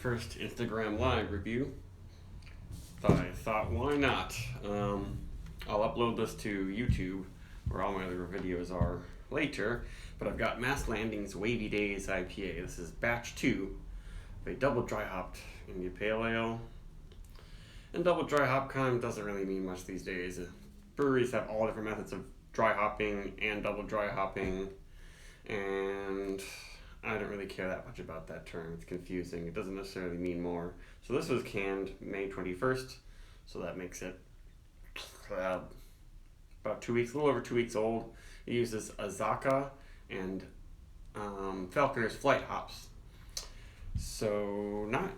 first Instagram live review. I thought, why not? I'll upload this to YouTube, where all my other videos are later. But I've got Mast Landing's Wavy Days IPA. This is batch 2. They double dry hopped India Pale Ale. And double dry hop kind of doesn't really mean much these days. Breweries have all different methods of dry hopping and double dry hopping. And I don't really care that much about that term. It's confusing. It doesn't necessarily mean more. So this was canned May 21st. So that makes it about 2 weeks, a little over 2 weeks old. It uses Azaka and Falconer's Flight hops. So not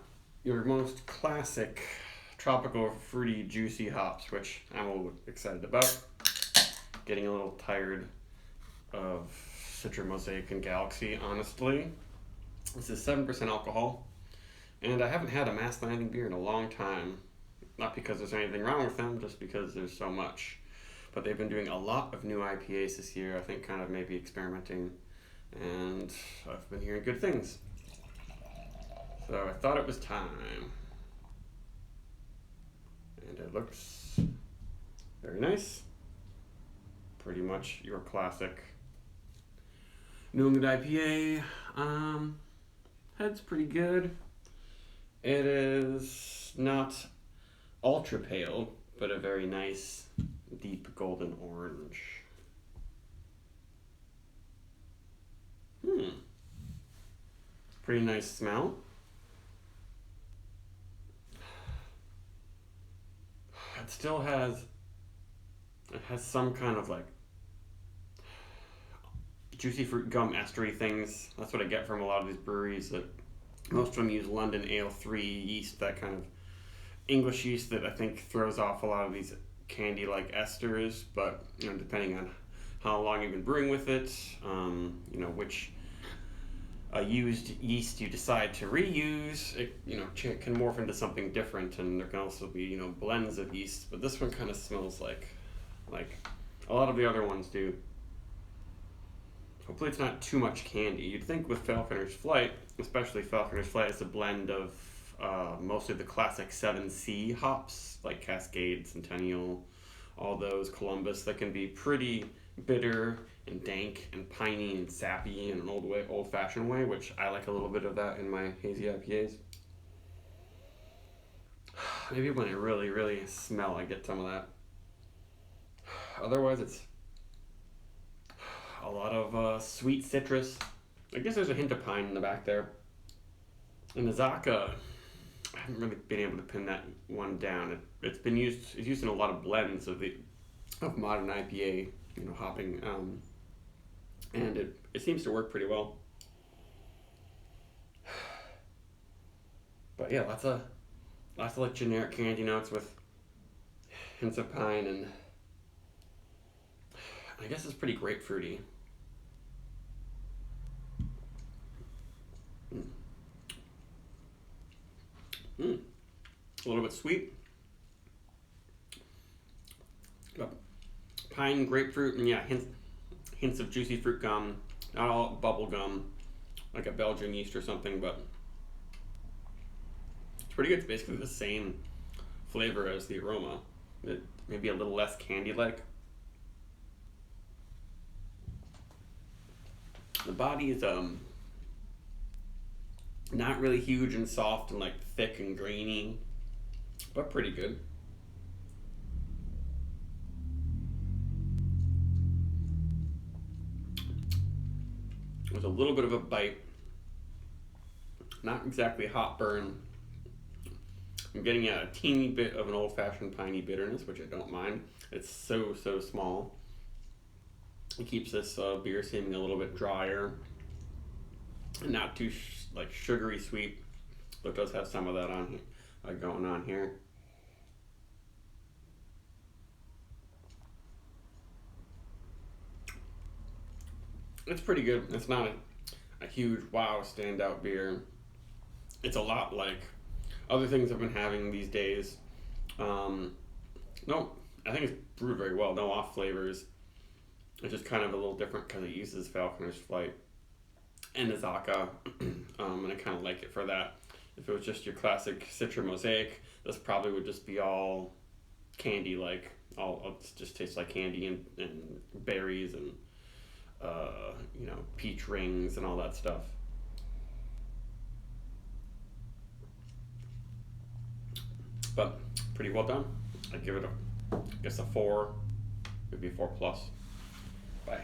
your most classic tropical, fruity, juicy hops, which I'm a little excited about. Getting a little tired of Citra Mosaic and Galaxy, honestly. This is 7% alcohol, and I haven't had a Mast Landing beer in a long time. Not because there's anything wrong with them, just because there's so much. But they've been doing a lot of new IPAs this year, I think kind of maybe experimenting, and I've been hearing good things. So I thought it was time. And it looks very nice. Pretty much your classic New England IPA. Head's pretty good. It is not ultra pale, but a very nice deep golden orange. Pretty nice smell. It still has some kind of like juicy fruit gum estery things. That's what I get from a lot of these breweries. That most of them use London Ale 3 yeast, that kind of English yeast that I think throws off a lot of these candy-like esters. But depending on how long you've been brewing with it, which used yeast you decide to reuse, it can morph into something different, and there can also be blends of yeast. But this one kind of smells like a lot of the other ones do. Hopefully it's not too much candy. You'd think with Falconer's Flight, especially Falconer's Flight, is a blend of mostly the classic 7C hops, like Cascade, Centennial, all those, Columbus, that can be pretty bitter and dank and piney and sappy in an old-fashioned way, which I like a little bit of that in my hazy IPAs. Maybe when I really, really smell, I get some of that. Otherwise, it's a lot of sweet citrus. I guess there's a hint of pine in the back there. And the Azaka, I haven't really been able to pin that one down. It's used in a lot of blends of modern IPA, hopping, and it seems to work pretty well. But yeah, lots of like generic candy notes with hints of pine, and I guess it's pretty grapefruity. A little bit sweet. But pine, grapefruit, and yeah, hints of juicy fruit gum. Not all bubble gum, like a Belgian yeast or something, but it's pretty good. It's basically the same flavor as the aroma. Maybe a little less candy-like. The body is not really huge and soft and like thick and grainy, but pretty good. With a little bit of a bite, not exactly hot burn. I'm getting a teeny bit of an old-fashioned piney bitterness, which I don't mind. It's so small. It keeps this beer seeming a little bit drier and not too sugary sweet, but it does have some of that going on here. It's pretty good. It's not a huge wow standout beer. It's a lot like other things I've been having these days. No, I think it's brewed very well. No off flavors. It's just kind of a little different because it uses Falconer's Flight and Azaka, and I kind of like it for that. If it was just your classic Citra Mosaic, this probably would just be all candy, like all it just tastes like candy and berries and peach rings and all that stuff. But pretty well done. I give it I guess a 4, maybe a 4 plus. Bye.